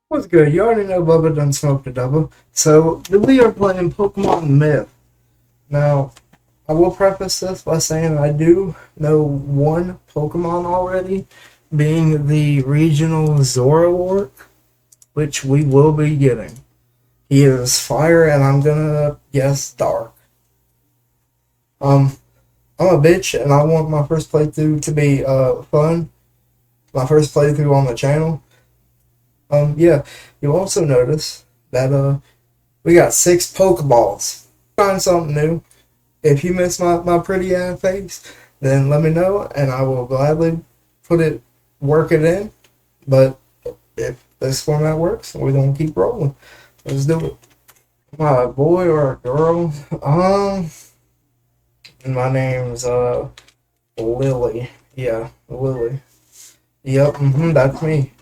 What's good? You already know Bubba done smoked a double. So, we are playing Pokemon Myth. Now, I will preface this by saying I do know one Pokemon already, being the regional Zoroark, which we will be getting. He is fire, and I'm gonna guess dark. Um, I'm a bitch, and I want my first playthrough to be fun. My first playthrough on the channel. Yeah, you'll also notice that we got 6 Pokeballs. Find something new. If you miss my pretty ass face, then let me know and I will gladly work it in. But if this format works, we're gonna keep rolling. Let's do it. My boy or a girl? My name's Lily. Yeah, Lily. Yep, that's me.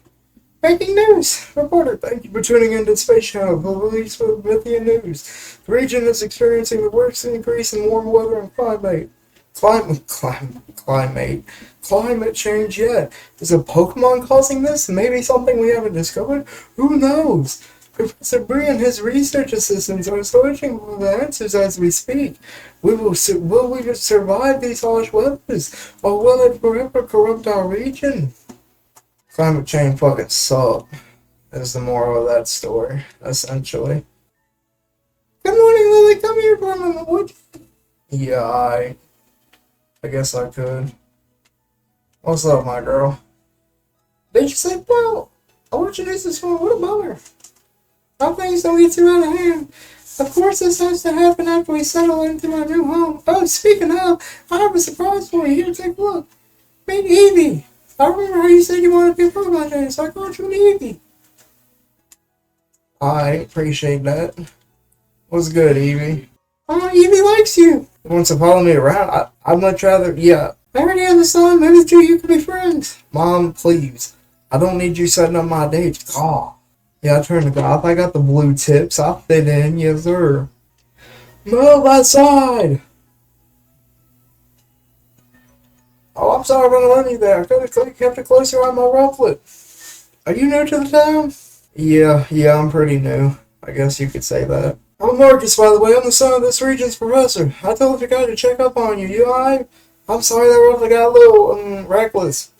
Breaking news! Reporter, thank you for tuning in to Space Channel, the release of Mythian News. The region is experiencing the worst increase in warm weather and climate change yet. Is a Pokemon causing this? Maybe something we haven't discovered? Who knows? Professor Bree and his research assistants are searching for the answers as we speak. Will we survive these harsh weathers, or will it forever corrupt our region? Climate change fucking suck, is the moral of that story, essentially. Good morning, Lily. Come here for a moment, would you? Yeah, I guess I could. What's up, my girl? Did you say, well, I want you to use this phone. What about her? How things don't get too out of hand. Of course, this has to happen after we settle into our new home. Oh, speaking of, I have a surprise for you. Here, take a look. Meet Evie. I remember how you said you wanted to be a Pokemon trainer, so I called you an Evie. I appreciate that. What's good, Evie? Oh, Evie likes you. Wants to follow me around. I'd much rather, yeah. I already understand. Maybe the two of you could be friends. Mom, please. I don't need you setting up my dates. God. Yeah, I turned to goth. I got the blue tips. I'll fit in, yes, sir. Move outside. Oh, I'm sorry about letting you there. I could have kept it closer on my rufflet. Are you new to the town? Yeah, I'm pretty new. I guess you could say that. I'm Marcus, by the way. I'm the son of this region's professor. I told the guy to check up on you. You alright? I'm sorry that Rufflet got a little, reckless.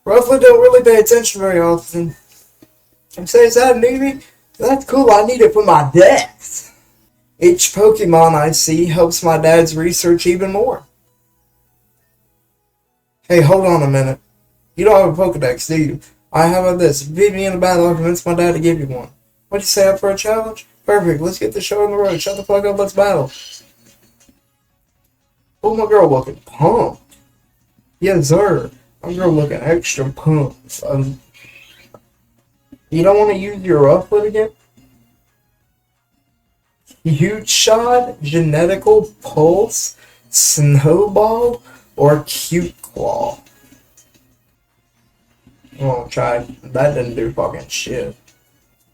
Rufflet don't really pay attention very often. I'm saying, is that an Eevee? That's cool. I need it for my dex. Each Pokemon I see helps my dad's research even more. Hey, hold on a minute. You don't have a Pokedex, do you? I have this. Beat me in a battle, I'll convince my dad to give you one. What'd you say, up for a challenge? Perfect, let's get the show on the road. Shut the fuck up, let's battle. Oh, my girl looking pumped. Yes, sir. My girl looking extra pumped. You don't want to use your Rufflet again? Huge Shot, Genetical Pulse, Snowball, or Cute Claw? I'm gonna try. That didn't do fucking shit.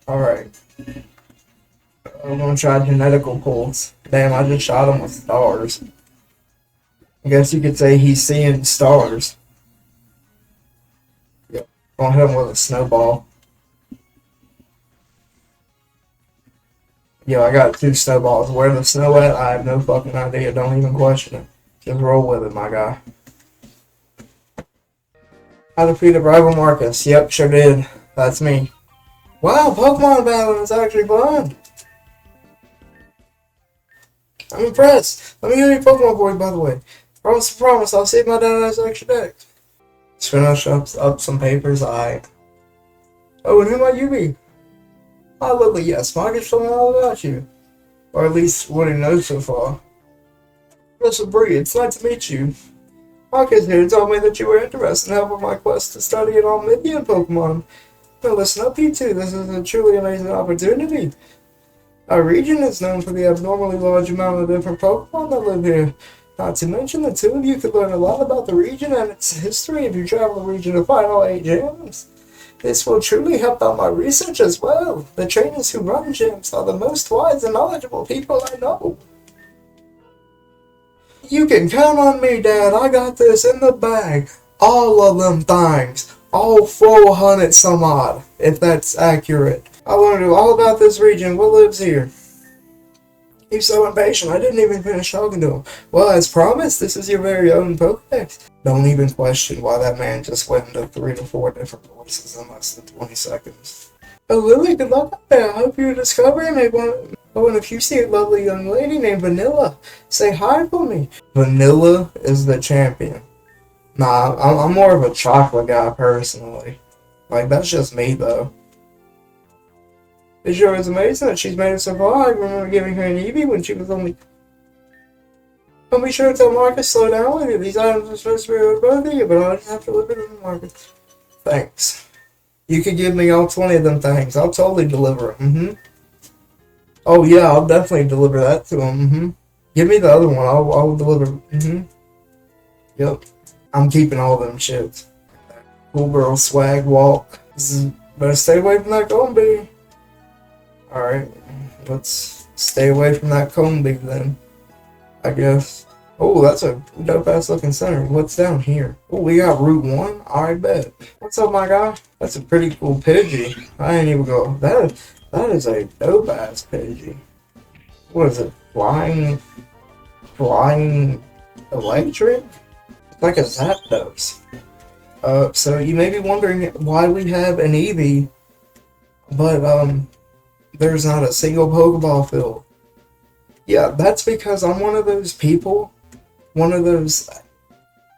Alright. I'm gonna try Genetical Pulse. Damn, I just shot him with stars. I guess you could say he's seeing stars. Yep. Gonna hit him with a snowball. Yo, I got 2 snowballs. Where the snow at? I have no fucking idea. Don't even question it. Just roll with it, my guy. I defeated rival Marcus. Yep, sure did. That's me. Wow, Pokemon battling is actually fun. I'm impressed. Let me hear your Pokemon boy, by the way. Promise, I'll see if my dad has extra decks. Let's finish up some papers. Oh, and who might you be? Hi, Lily. Yes, Marcus told me all about you. Or at least what he knows so far. Professor Bree, it's nice to meet you. Marcus here told me that you were interested in helping my quest to study an All-Midian Pokemon. Well, listen up, you two. This is a truly amazing opportunity. Our region is known for the abnormally large amount of different Pokemon that live here. Not to mention, the two of you could learn a lot about the region and its history if you travel the region to find all 8 gyms. This will truly help out my research as well. The trainers who run gyms are the most wise and knowledgeable people I know. You can count on me, Dad. I got this in the bag. All of them things. all 400 some odd, if that's accurate. I learned all about this region. What lives here? He's so impatient, I didn't even finish talking to him. Well, as promised, this is your very own Pokedex. Don't even question why that man just went into 3 to 4 different voices in less than 20 seconds. Oh, Lily, good luck out there. I hope your discovery may want. Oh, and if you see a lovely young lady named Vanilla, say hi for me. Vanilla is the champion. Nah, I'm more of a chocolate guy personally. Like, that's just me, though. It sure is amazing that she's made it so far. I remember giving her an Eevee when she was only... Don't be sure to tell Marcus slow down with you. These items are supposed to be with both of you, but I'll just have to live it in the market. Thanks. You could give me all 20 of them things. I'll totally deliver them. Oh, yeah, I'll definitely deliver that to him. Give me the other one. I'll deliver. Yep. I'm keeping all them shits. Cool girl swag walk. Better stay away from that Combi. Alright. Let's stay away from that Combi then. I guess. Oh, that's a dope ass looking center. What's down here? Oh, we got Route 1? I bet. What's up, my guy? That's a pretty cool Pidgey. I ain't even go. That is a dope ass Pidgey. What is it? Flying electric? It's like a Zapdos. So you may be wondering why we have an Eevee, but there's not a single Pokeball field. Yeah, that's because I'm one of those people, one of those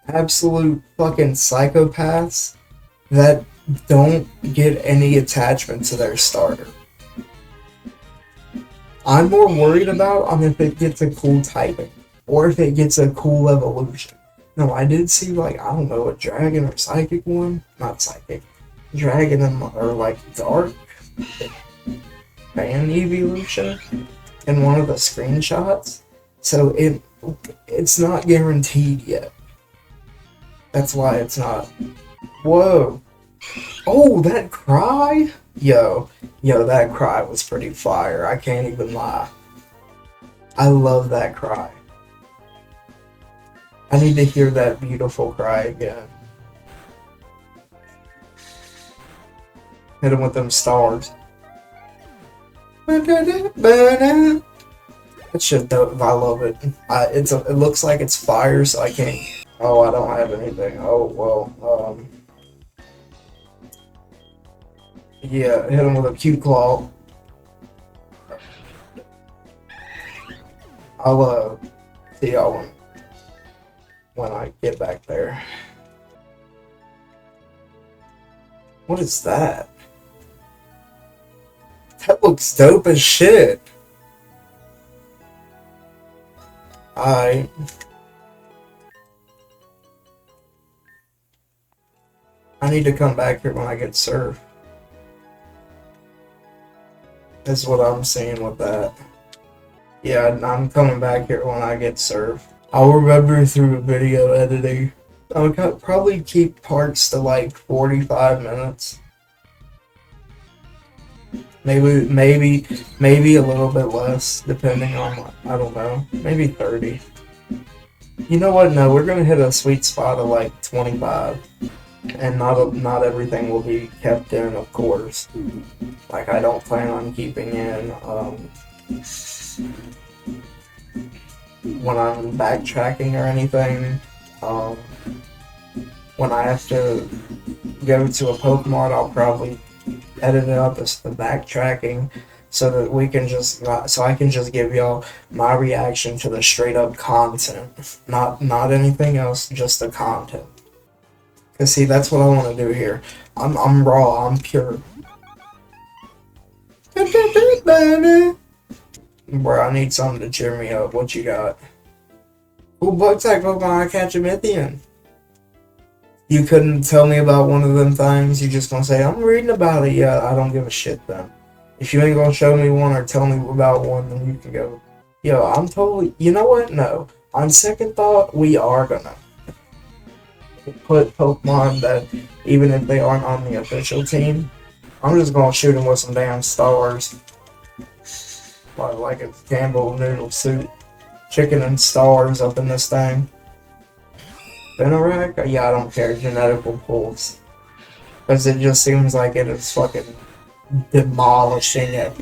absolute fucking psychopaths that don't get any attachment to their starter. I'm more worried about if it gets a cool typing, or if it gets a cool evolution. No, I did see, like, I don't know, a dragon or psychic one? Not psychic. Dragon or, like, dark fan evolution in one of the screenshots. So it's not guaranteed yet. That's why it's not. Whoa. Oh, that cry? Yo, that cry was pretty fire. I can't even lie. I love that cry. I need to hear that beautiful cry again. Hit him with them stars. That shit dope. I love it. It looks like it's fire, so I can't. Oh, I don't have anything. Oh, well. Yeah, hit him with a cute claw. I'll see y'all when I get back there. What is that? That looks dope as shit. I need to come back here when I get served. That's what I'm seeing with that. Yeah, I'm coming back here when I get served. I'll remember through video editing. I'll probably keep parts to like 45 minutes. Maybe a little bit less, depending on, I don't know, maybe 30. You know what? No, we're gonna hit a sweet spot of like 25, and not everything will be kept in, of course. Like, I don't plan on keeping in when I'm backtracking or anything. When I have to go to a Pokemon, I'll probably edit it up as the backtracking, so that we can so I can just give y'all my reaction to the straight up content, not anything else, just the content. Cause see, that's what I want to do here. I'm raw, I'm pure. Bro, I need something to cheer me up. What you got? Ooh, bug type Pokemon, I catch a Mythian. You couldn't tell me about one of them things. You just gonna say, I'm reading about it. Yeah, I don't give a shit then. If you ain't gonna show me one or tell me about one, then you can go. Yo, I'm totally. You know what? No. On second thought, we are gonna put Pokemon that, even if they aren't on the official team, I'm just gonna shoot them with some damn stars. Like a Campbell noodle soup. Chicken and stars up in this thing. Benarac? Yeah, I don't care. Genetical pulse. because it just seems like it is fucking demolishing it.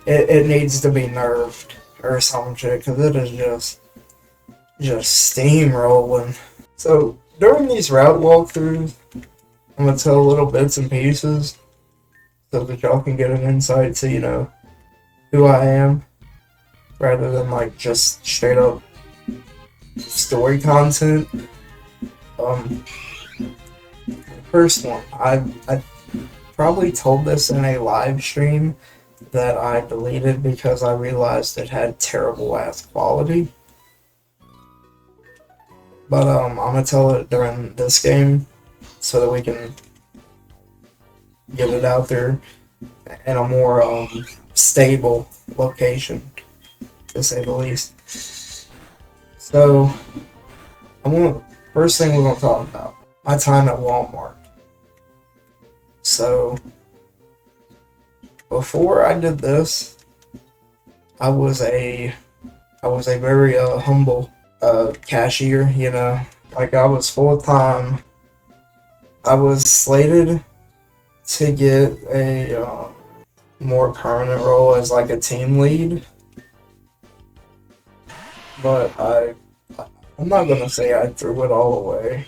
It needs to be nerfed or some shit, because it is just steamrolling. So during these route walkthroughs, I'm gonna tell little bits and pieces so that y'all can get an insight to, who I am, rather than like just straight up story content. First one, I probably told this in a live stream that I deleted because I realized it had terrible ass quality. But I'm gonna tell it during this game so that we can get it out there in a more stable location, to say the least. So, first thing we're gonna talk about, my time at Walmart. So, before I did this, I was a very humble cashier. Like I was full time. I was slated to get a more permanent role as like a team lead, but I'm not gonna say I threw it all away.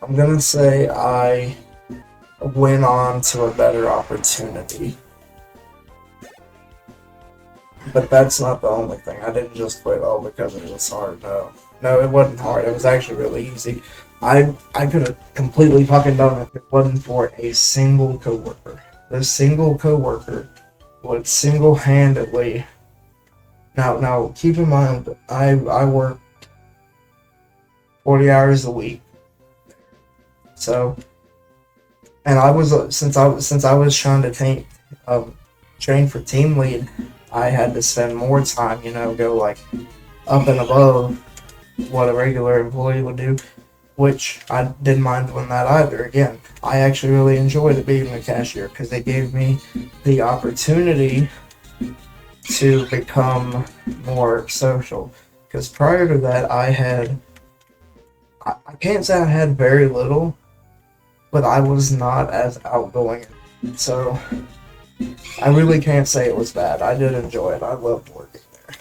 I'm gonna say I went on to a better opportunity. But that's not the only thing. I didn't just quit all because it was hard. No, it wasn't hard. It was actually really easy. I could have completely fucking done it if it wasn't for a single coworker. This single coworker would single-handedly. Now keep in mind, I worked 40 hours a week. So, and I was since I was trying to train for team lead, I had to spend more time, go like up and above what a regular employee would do, which I didn't mind doing that either. Again, I actually really enjoyed it being a cashier because it gave me the opportunity to become more social. Because prior to that, I can't say I had very little, but I was not as outgoing. So I really can't say it was bad. I did enjoy it. I loved working there.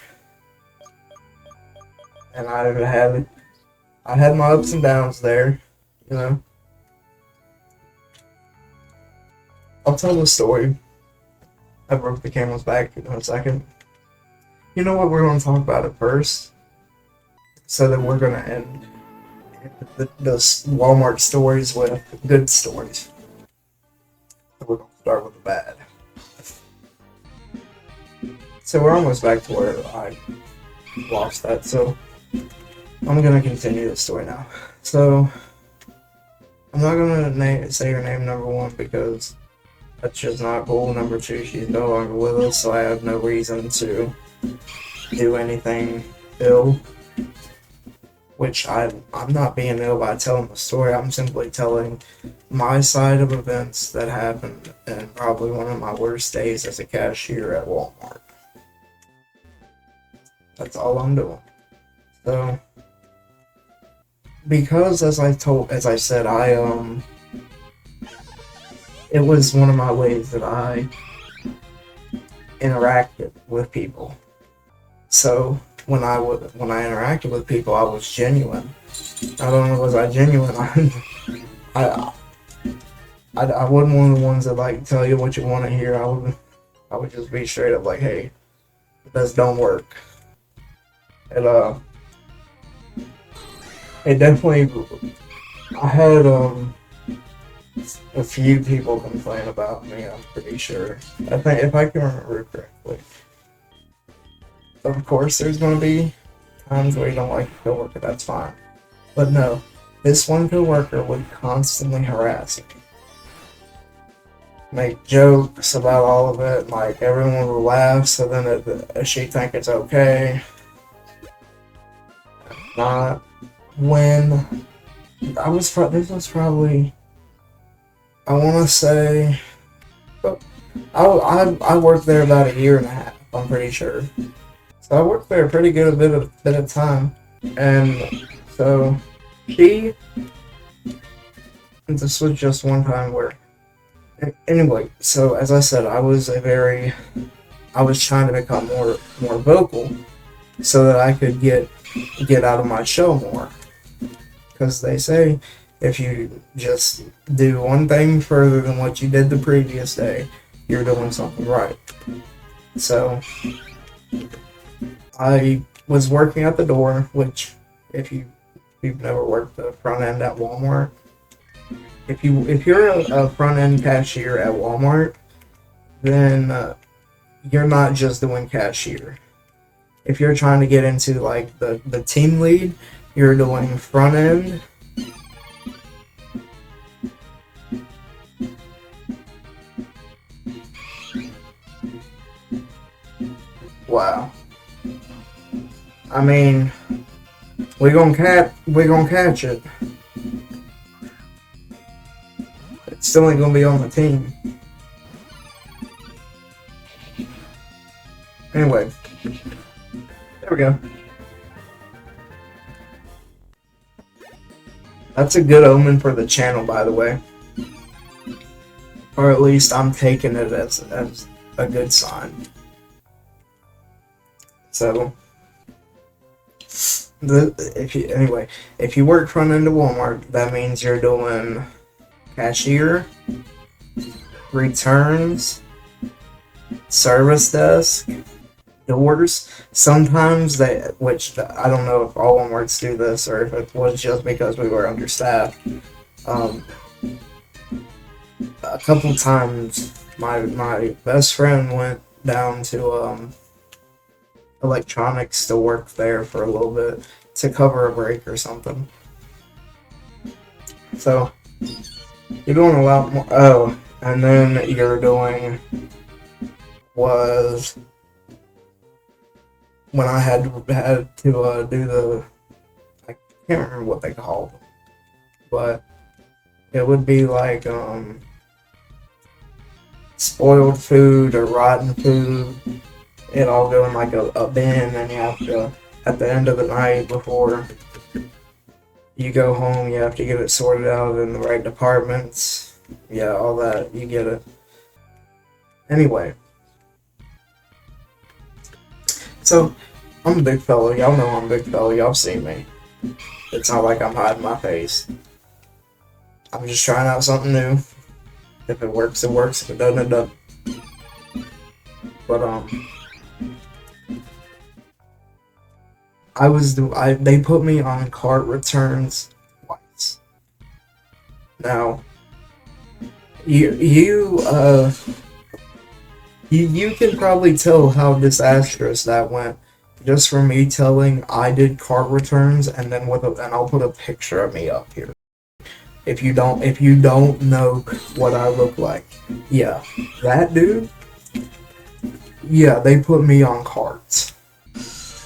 And I had my ups and downs there, I'll tell the story. I broke the camel's back in a second. You know what? We're going to talk about it first, so that we're going to end the Walmart stories with good stories. So we're going to start with the bad. So we're almost back to where I lost that, so I'm going to continue the story now. So, I'm not going to say her name, number one, because that's just not cool. Number two, she's no longer with us, so I have no reason to do anything ill. Which I'm not being ill by telling the story, I'm simply telling my side of events that happened in probably one of my worst days as a cashier at Walmart. That's all I'm doing. So, because as I said, it was one of my ways that I interacted with people. So when I interacted with people, I was genuine. Not only was I genuine, I wasn't one of the ones that like tell you what you want to hear. I would just be straight up like, hey, this don't work. It definitely. I had a few people complain about me. I'm pretty sure. I think if I can remember correctly. Of course, there's going to be times where you don't like a coworker. That's fine. But no, this one coworker would constantly harass me, make jokes about all of it. Like everyone would laugh, so then she think it's okay. Not when this was probably, I want to say, I worked there about a year and a half. I'm pretty sure. So I worked there a pretty good bit of time, and so she this was just one time where. Anyway, so as I said, I was trying to become more vocal so that I could get out of my shell more. Because they say if you just do one thing further than what you did the previous day, you're doing something right. So I was working at the door, which if you've never worked the front end at Walmart, if you're a front end cashier at Walmart, then you're not just doing cashier. If you're trying to get into like the team lead, you're doing front end. Wow. I mean, we gonna catch it. It's still ain't gonna be on the team. Anyway, there we go. That's a good omen for the channel, by the way. Or at least I'm taking it as a good sign. So, if you work front end of Walmart, that means you're doing cashier, returns, service desk, doors. Sometimes which I don't know if all Walmarts do this or if it was just because we were understaffed. A couple times, my best friend went down to electronics to work there for a little bit to cover a break or something. So you're doing a lot more. Oh, and then you're doing was when I had to do the, I can't remember what they called them, but it would be like spoiled food or rotten food. It all go in like a bin, and you have to, at the end of the night before you go home, you have to get it sorted out in the right departments. Yeah, all that, you get it. Anyway, so I'm a big fella. Y'all know I'm a big fella. Y'all seen me. It's not like I'm hiding my face. I'm just trying out something new. If it works, it works. If it doesn't, it doesn't. But they put me on cart returns twice. Now, you can probably tell how disastrous that went just from me telling I did cart returns, and then and I'll put a picture of me up here. If you don't know what I look like, yeah, that dude. Yeah, they put me on carts,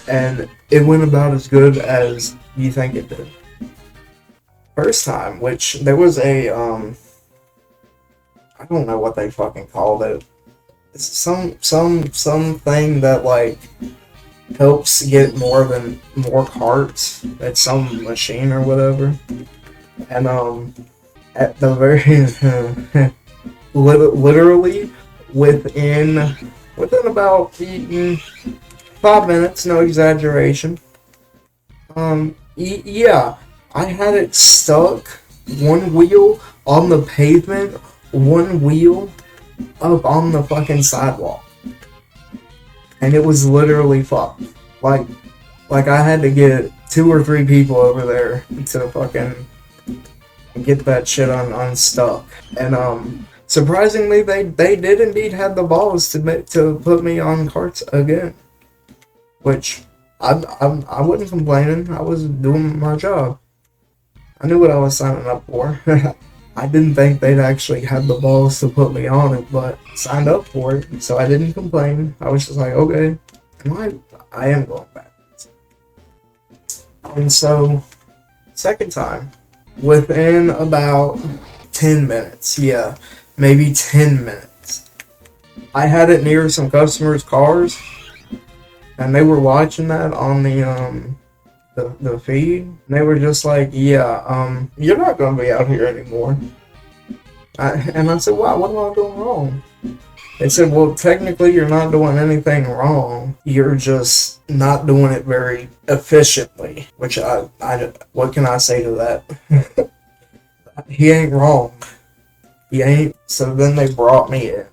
and it went about as good as you think it did. First time, which there was a I don't know what they fucking called it. It's something that like helps get more carts. It's some machine or whatever. And at the very literally within about 5 minutes, no exaggeration. Yeah, I had it stuck, one wheel on the pavement, one wheel up on the fucking sidewalk, and it was literally fucked. Like I had to get 2 or 3 people over there to fucking get that shit unstuck. And surprisingly, they did indeed have the balls to put me on carts again, which I wasn't complaining. I was doing my job. I knew what I was signing up for. I didn't think they'd actually have the balls to put me on it, but signed up for it, so I didn't complain. I was just like, okay, I am going backwards. And so, second time, within about 10 minutes, yeah, maybe 10 minutes, I had it near some customers' cars, and they were watching that on the the feed. And they were just like, yeah, you're not gonna be out here anymore. And I said, wow, what am I doing wrong? They said, well, technically you're not doing anything wrong. You're just not doing it very efficiently. Which what can I say to that? He ain't wrong. He ain't. So then they brought me in.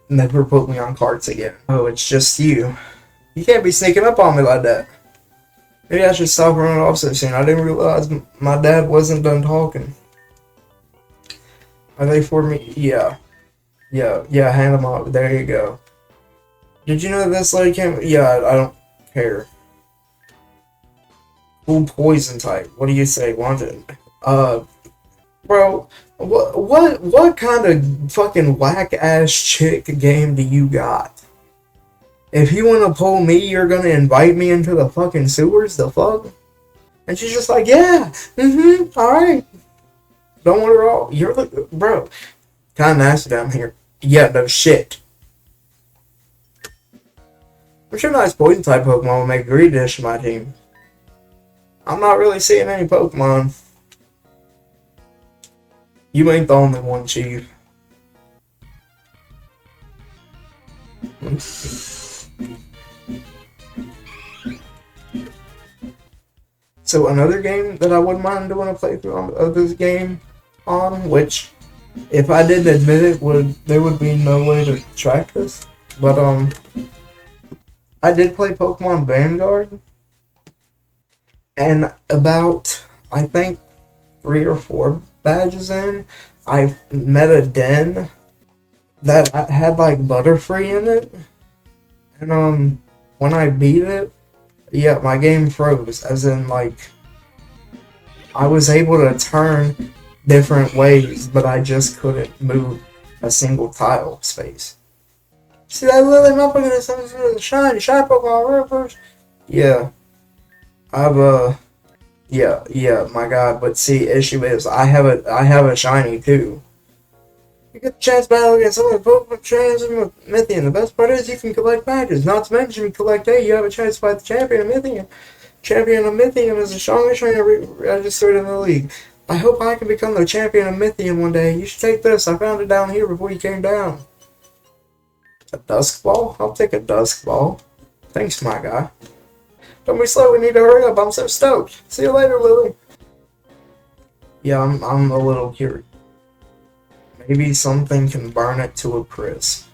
Never put me on carts again. Oh, it's just you. You can't be sneaking up on me like that. Maybe I should stop running off so soon. I didn't realize my dad wasn't done talking. Are they for me? Yeah. Yeah, hand them off. There you go. Did you know this lady came? Yeah, I don't care. Full poison type. What do you say? Wanted? Bro, what kind of fucking whack ass chick game do you got? If you wanna pull me, you're gonna invite me into the fucking sewers? The fuck? And she's just like, yeah, alright. Don't want her all. You're the bro. Kinda nasty down here. Yeah, no shit. I'm sure nice poison type Pokemon will make a great addition to my team. I'm not really seeing any Pokemon. You ain't the only one, Chief. So another game that I wouldn't mind doing a playthrough of this game on, which if I didn't admit it, there would be no way to track this. But I did play Pokemon Vanguard, and about I think 3 or 4 badges in, I met a den that had like Butterfree in it, and when I beat it, yeah, my game froze. As in, like, I was able to turn different ways, but I just couldn't move a single tile space. See that lily motherfucker that sends me the shiny Pokemon first? Yeah. Yeah, my god, but see, issue is, I have a shiny too. You get the chance to battle against some of the Pokemon trainers in Mythian. The best part is you can collect badges. Not to mention, you collect A, you have a chance to fight the champion of Mythian. Champion of Mythian is the strongest trainer registered in the league. I hope I can become the champion of Mythian one day. You should take this. I found it down here before you came down. A Dusk Ball? I'll take a Dusk Ball. Thanks, my guy. Don't be slow, we need to hurry up. I'm so stoked. See you later, Lily. Yeah, I'm a little curious. Maybe something can burn it to a crisp.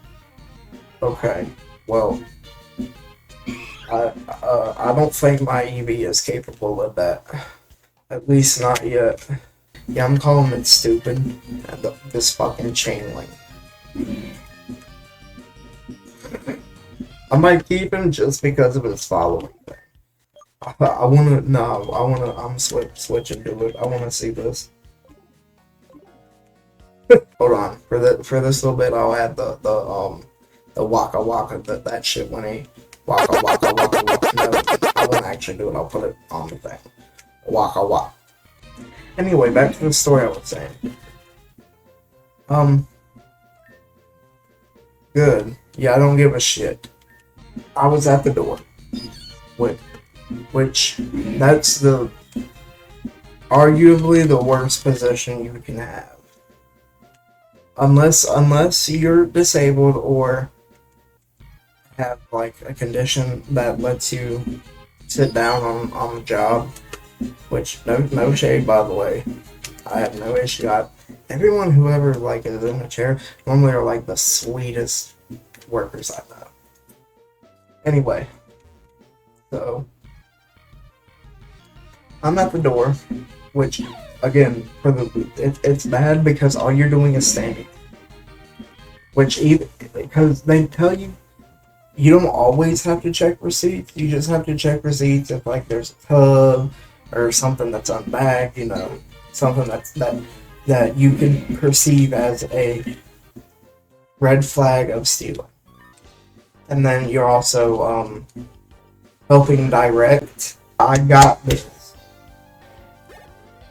Okay, well, I don't think my EV is capable of that. At least not yet. Yeah, I'm calling it stupid. And this fucking chain link. I might keep him just because of his following thing. I'm switching to it. I wanna see this. Hold on. For this little bit, I'll add the waka waka, that shit when he waka waka waka waka. No, I won't actually do it. I'll put it on the thing. Waka waka. Anyway, back to the story I was saying. Good. Yeah, I don't give a shit. I was at the door. Which that's arguably the worst position you can have. Unless you're disabled or have like a condition that lets you sit down on the job, which no shade, by the way. I have no issue. Everyone who ever like is in a chair normally are like the sweetest workers I know. Anyway, so I'm at the door, which again it's bad because all you're doing is standing. Because they tell you don't always have to check receipts. You just have to check receipts if like there's a tub or something that's unbagged, something that you can perceive as a red flag of stealing. And then you're also helping direct. I got this,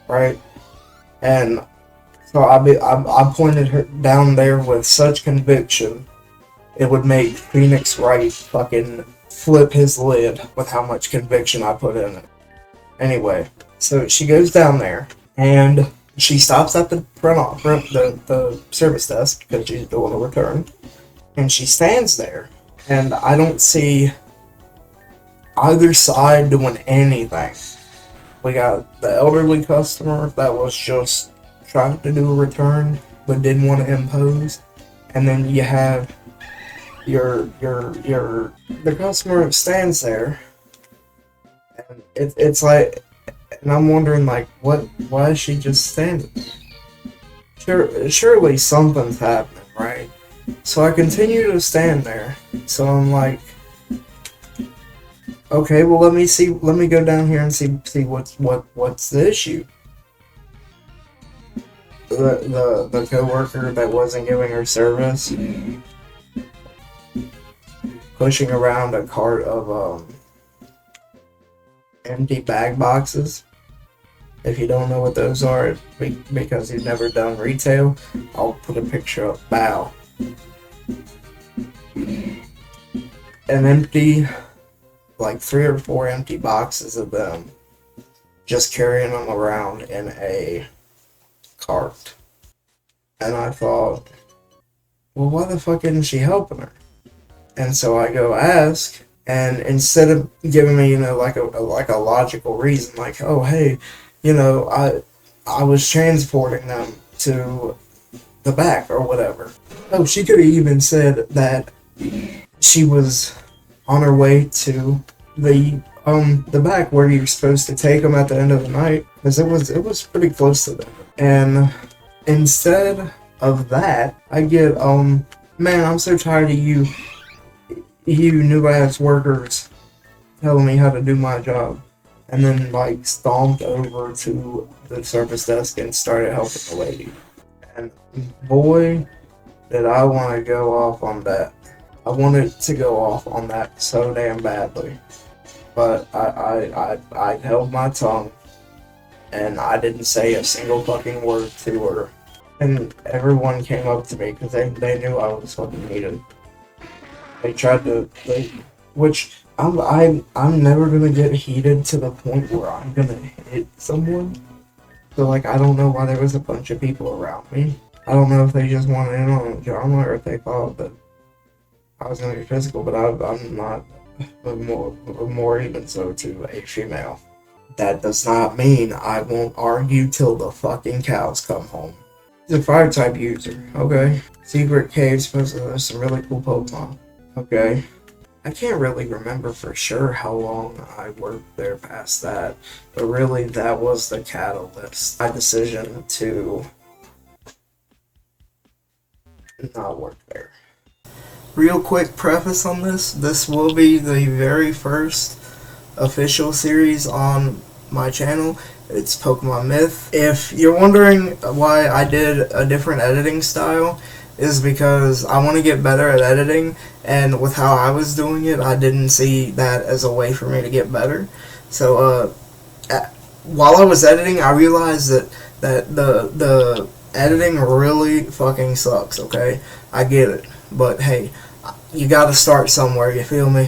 right? And so I pointed her down there with such conviction, it would make Phoenix Wright fucking flip his lid with how much conviction I put in it. Anyway, so she goes down there and she stops at the the service desk because she's doing a return, and she stands there, and I don't see either side doing anything. We got the elderly customer that was just trying to do a return but didn't want to impose, and then you have the customer that stands there, and it's like, and I'm wondering like, why is she just standing there? Surely something's happening, right? So I continue to stand there. So I'm like, okay, well let me go down here and see what's the issue. The coworker that wasn't giving her service, pushing around a cart of empty bag boxes. If you don't know what those are, because you've never done retail, I'll put a picture up. Bow. An empty, like 3 or 4 empty boxes of them, just carrying them around in a cart. And I thought, well, why the fuck isn't she helping her? And so I go ask, and instead of giving me, like a logical reason, like, oh hey, I was transporting them to the back or whatever. Oh, she could have even said that she was on her way to the back where you're supposed to take them at the end of the night, because it was pretty close to them. And instead of that, I get man, I'm so tired of you new ass workers telling me how to do my job. And then like stomped over to the service desk and started helping the lady. And boy, did I want to go off on that. I wanted to go off on that so damn badly. But I held my tongue, and I didn't say a single fucking word to her. And everyone came up to me because they knew I was fucking needed. They tried to, which I'm never gonna get heated to the point where I'm gonna hit someone. So like, I don't know why there was a bunch of people around me. I don't know if they just wanted in on the drama or if they thought that I was gonna be physical, but I'm not. More even so to a female. That does not mean I won't argue till the fucking cows come home. He's a fire type user, okay? Secret cave, supposedly there's some really cool Pokemon, okay? I can't really remember for sure how long I worked there past that, but really that was the catalyst. My decision to not work there. Real quick preface on this will be the very first official series on my channel. It's Pokemon Myth. If you're wondering why I did a different editing style, is because I want to get better at editing, and with how I was doing it, I didn't see that as a way for me to get better. So while I was editing, I realized that the editing really fucking sucks, okay? I get it. But hey, you gotta start somewhere, you feel me?